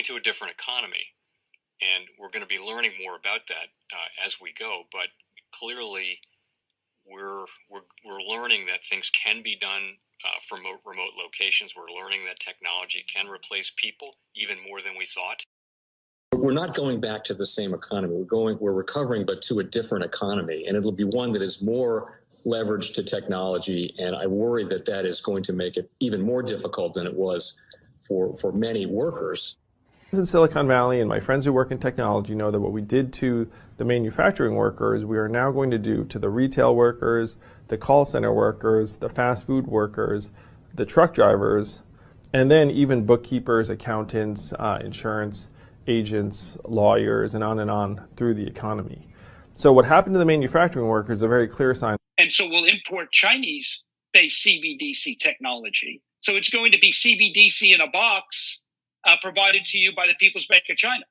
going to a different economy, and we're going to be learning more about that as we go. But clearly, we're learning that things can be done from remote locations. We're learning that technology can replace people even more than we thought. We're not going back to the same economy. We're recovering, but to a different economy, and it'll be one that is more leveraged to technology. And I worry that that is going to make it even more difficult than it was for many workers. In Silicon Valley, and my friends who work in technology know that what we did to the manufacturing workers, we are now going to do to the retail workers, the call center workers, the fast food workers, the truck drivers, and then even bookkeepers, accountants, insurance agents, lawyers, and on through the economy. So what happened to the manufacturing workers is a very clear sign. And so we'll import Chinese-based CBDC technology. So it's going to be CBDC in a box provided to you by the People's Bank of China.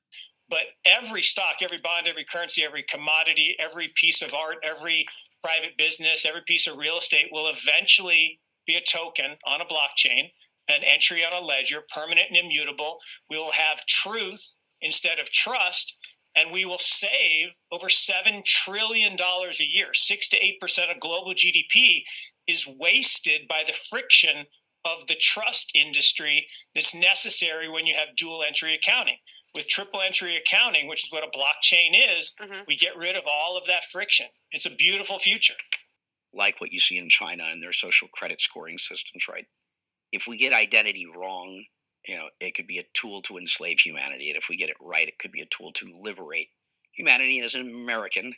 But every stock, every bond, every currency, every commodity, every piece of art, every private business, every piece of real estate will eventually be a token on a blockchain, an entry on a ledger, permanent and immutable. We will have truth instead of trust, and we will save over $7 trillion a year. 6 to 8% of global GDP is wasted by the friction of the trust industry that's necessary when you have dual entry accounting. With triple entry accounting, which is what a blockchain is, we get rid of all of that friction. It's a beautiful future. Like what you see in China and their social credit scoring systems, right? If we get identity wrong, it could be a tool to enslave humanity. And if we get it right, it could be a tool to liberate humanity. And as an American,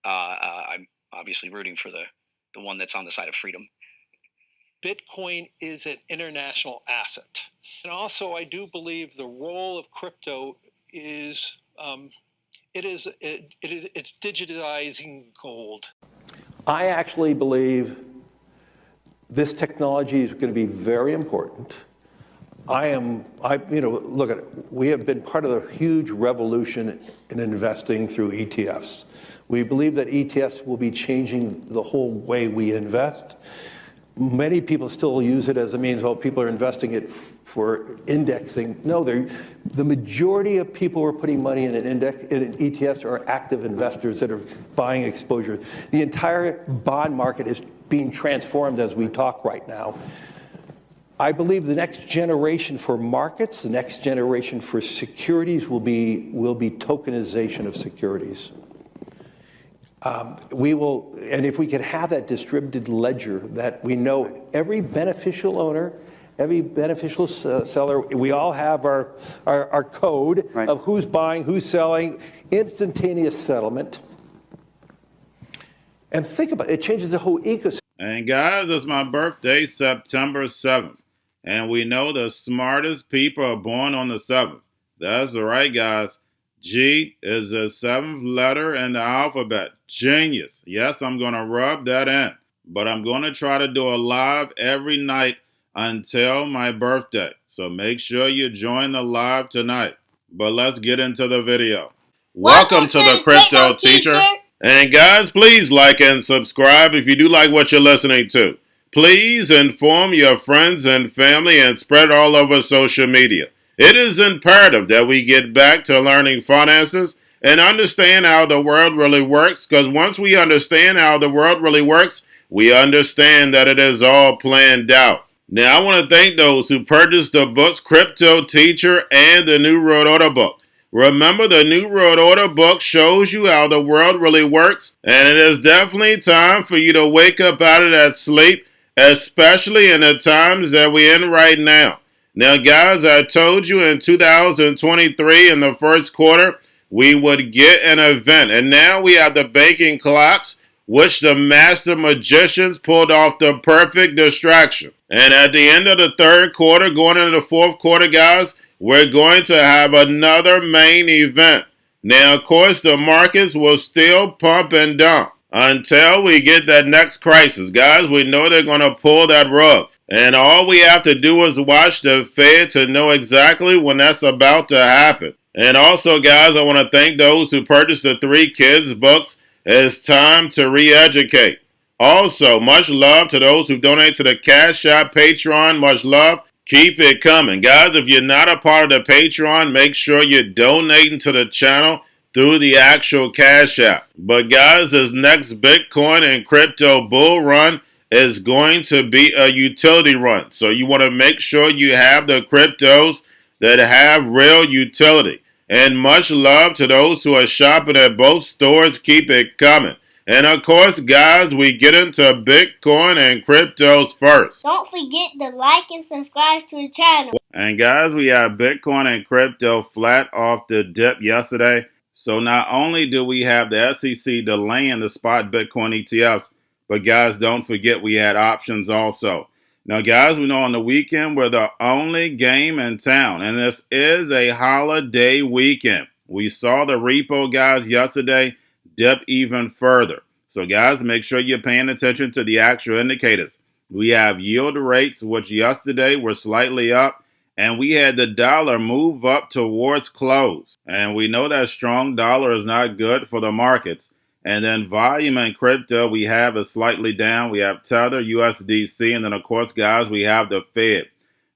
I'm obviously rooting for the one that's on the side of freedom. Bitcoin is an international asset. And also, I do believe the role of crypto is, it's digitizing gold. I actually believe this technology is going to be very important. Look at it. We have been part of a huge revolution in investing through ETFs. We believe that ETFs will be changing the whole way we invest. Many people still use it as a means, people are investing it for indexing. No, the majority of people who are putting money in in ETFs are active investors that are buying exposure. The entire bond market is being transformed as we talk right now. I believe the next generation for markets, the next generation for securities will be tokenization of securities. And if we could have that distributed ledger that we know every beneficial owner, every beneficial seller, we all have our code of who's buying, who's selling, instantaneous settlement. And think about it, it changes the whole ecosystem. And guys, it's my birthday, September 7th. And we know the smartest people are born on the 7th. That's right, guys. G is the 7th letter in the alphabet. Genius. Yes, I'm going to rub that in. But I'm going to try to do a live every night until my birthday. So make sure you join the live tonight. But let's get into the video. Welcome to the Crypto Teacher. And guys, please like and subscribe if you do like what you're listening to. Please inform your friends and family and spread it all over social media. It is imperative that we get back to learning finances and understand how the world really works, because once we understand how the world really works, we understand that it is all planned out. Now, I want to thank those who purchased the books Cryptoteacher and the New World Order book. Remember, the New World Order book shows you how the world really works, and it is definitely time for you to wake up out of that sleep, especially in the times that we're in right now. Now, guys, I told you in 2023 in the first quarter, we would get an event. And now we have the banking collapse, which the master magicians pulled off the perfect distraction. And at the end of the third quarter, going into the fourth quarter, guys, we're going to have another main event. Now, of course, the markets will still pump and dump until we get that next crisis. Guys, we know they're going to pull that rug. And all we have to do is watch the Fed to know exactly when that's about to happen. And also, guys, I want to thank those who purchased the 3 kids books. It's time to re-educate. Also, much love to those who donate to the Cash App, Patreon. Much love. Keep it coming. Guys, if you're not a part of the Patreon, make sure you're donating to the channel through the actual Cash App. But guys, this next Bitcoin and crypto bull run is going to be a utility run. So you want to make sure you have the cryptos that have real utility. And much love to those who are shopping at both stores. Keep it coming. And of course, guys, we get into Bitcoin and cryptos first. Don't forget to like and subscribe to the channel. And guys, we have Bitcoin and crypto flat off the dip yesterday. So not only do we have the SEC delaying the spot Bitcoin ETFs, but guys, don't forget we had options also. Now, guys, we know on the weekend we're the only game in town, and this is a holiday weekend. We saw the repo guys yesterday dip even further. So, guys, make sure you're paying attention to the actual indicators. We have yield rates, which yesterday were slightly up, and we had the dollar move up towards close. And we know that strong dollar is not good for the markets. And then volume in crypto we have is slightly down. We have Tether, USDC, and then of course, guys, we have the Fed.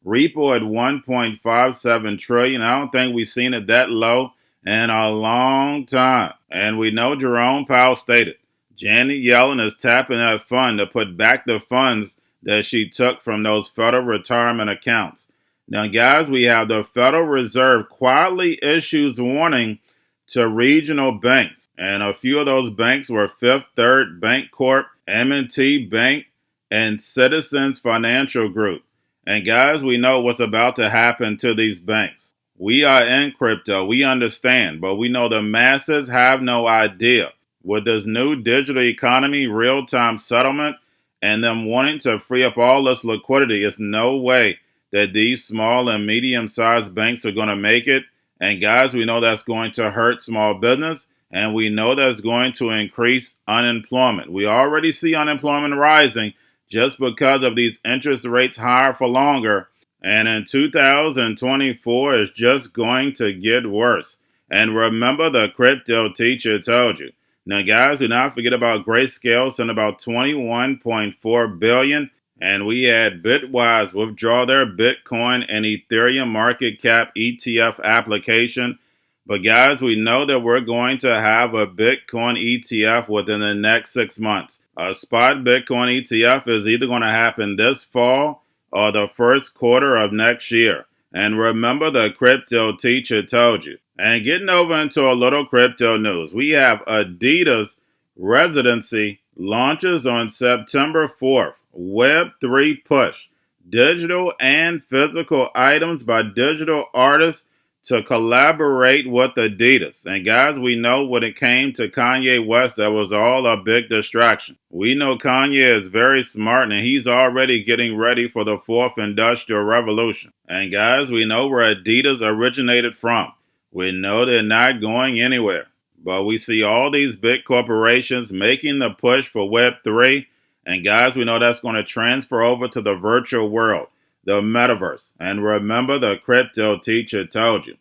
Repo at 1.57 trillion. I don't think we've seen it that low in a long time. And we know Jerome Powell stated, Janet Yellen is tapping that fund to put back the funds that she took from those federal retirement accounts. Now, guys, we have the Federal Reserve quietly issues warning to regional banks. And a few of those banks were Fifth Third Bank Corp, M&T Bank, and Citizens Financial Group. And guys, we know what's about to happen to these banks. We are in crypto, we understand, but we know the masses have no idea. With this new digital economy, real-time settlement, and them wanting to free up all this liquidity, it's no way that these small and medium-sized banks are going to make it. And guys, we know that's going to hurt small business, and we know that's going to increase unemployment. We already see unemployment rising just because of these interest rates higher for longer. And in 2024, it's just going to get worse. And remember, the crypto teacher told you. Now, guys, do not forget about Grayscale sent about $21.4 billion. And we had Bitwise withdraw their Bitcoin and Ethereum market cap ETF application. But guys, we know that we're going to have a Bitcoin ETF within the next 6 months. A spot Bitcoin ETF is either going to happen this fall or the first quarter of next year. And remember, the crypto teacher told you. And getting over into a little crypto news, we have Adidas residency launches on September 4th. Web3 push. Digital and physical items by digital artists to collaborate with Adidas. And guys, we know when it came to Kanye West, that was all a big distraction. We know Kanye is very smart and he's already getting ready for the fourth industrial revolution. And guys, we know where Adidas originated from. We know they're not going anywhere. But we see all these big corporations making the push for Web3. And guys, we know that's going to transfer over to the virtual world, the metaverse. And remember, the crypto teacher told you.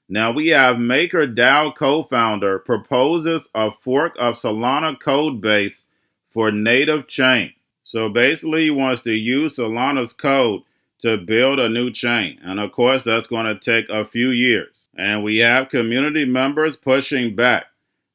Now we have MakerDAO co-founder proposes a fork of Solana code base for native chain. So basically he wants to use Solana's code to build a new chain. And of course, that's going to take a few years. And we have community members pushing back.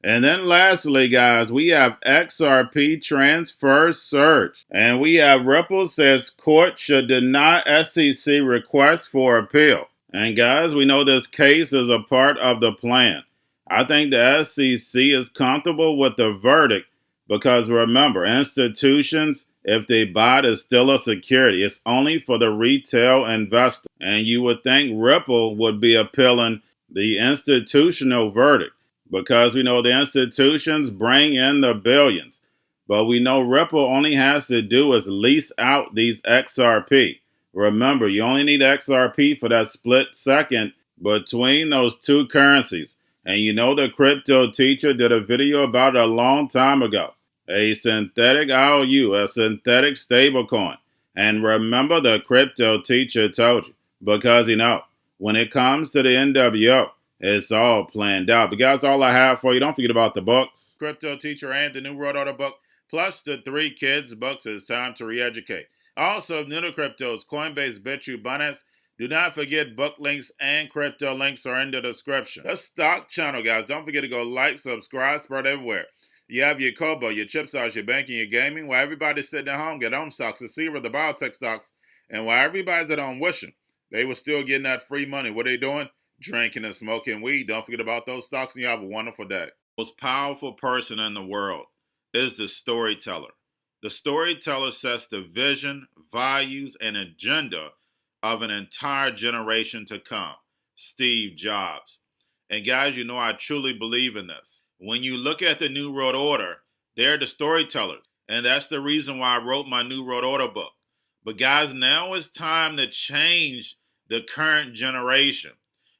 And then lastly, guys, we have XRP transfer surge. And we have Ripple says court should deny SEC request for appeal. And guys, we know this case is a part of the plan. I think the SEC is comfortable with the verdict because remember, institutions, if they buy it, is still a security. It's only for the retail investor. And you would think Ripple would be appealing the institutional verdict, because we know the institutions bring in the billions. But we know Ripple only has to do is lease out these XRP. Remember, you only need XRP for that split second between those two currencies. And you know the crypto teacher did a video about it a long time ago. A synthetic IOU, a synthetic stablecoin. And remember, the crypto teacher told you. Because, you know, when it comes to the NWO, it's all planned out. But guys, all I have for you. Don't forget about the books. Crypto Teacher and the New World Order book, plus the 3 kids books. It's time to re-educate. Also, if new to cryptos, Coinbase, Bitrue, Binance, do not forget book links and crypto links are in the description. The stock channel, guys. Don't forget to go like, subscribe, spread everywhere. You have your Kobo, your chip stocks, your banking, your gaming. While everybody's sitting at home, get home stocks, the Seaver, the biotech stocks. And while everybody's at home wishing they were still getting that free money, what are they doing? Drinking and smoking weed. Don't forget about those stocks, and you have a wonderful day. The most powerful person in the world is the storyteller. The storyteller sets the vision, values, and agenda of an entire generation to come. Steve Jobs. And guys, you know I truly believe in this. When you look at the New World Order, they're the storytellers. And that's the reason why I wrote my New World Order book. But guys, now it's time to change the current generation.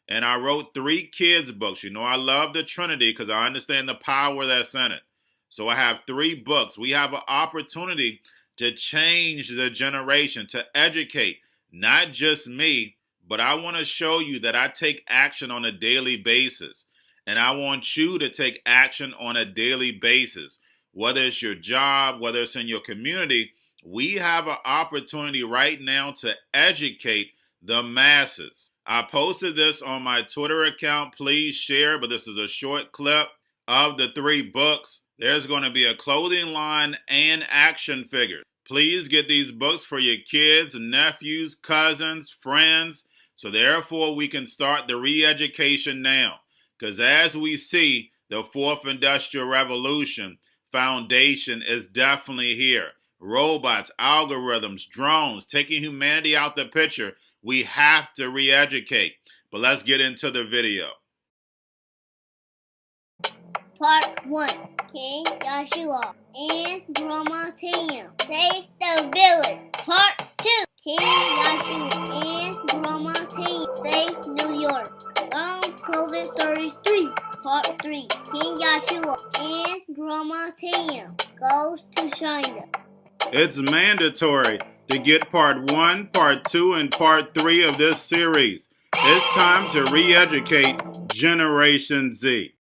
And I wrote 3 kids books. You know I love the Trinity because I understand the power that's in it. So I have 3 books. We have an opportunity to change the generation, to educate, not just me, but I want to show you that I take action on a daily basis. And I want you to take action on a daily basis. Whether it's your job, whether it's in your community, we have an opportunity right now to educate the masses. I posted this on my Twitter account. Please share, but this is a short clip of the 3 books. There's going to be a clothing line and action figures. Please get these books for your kids, nephews, cousins, friends, so therefore we can start the re-education now. Because as we see, the 4th Industrial Revolution foundation is definitely here. Robots, algorithms, drones, taking humanity out the picture. We have to re-educate. But let's get into the video. Part 1. King Joshua and Grandma Tam save the village. Part 2. King Joshua and Grandma Tam save New York from COVID Stories 3. Part 3. King Joshua and Grandma Tam goes to China. It's mandatory to get part 1, part 2, and part 3 of this series. It's time to re-educate Generation Z.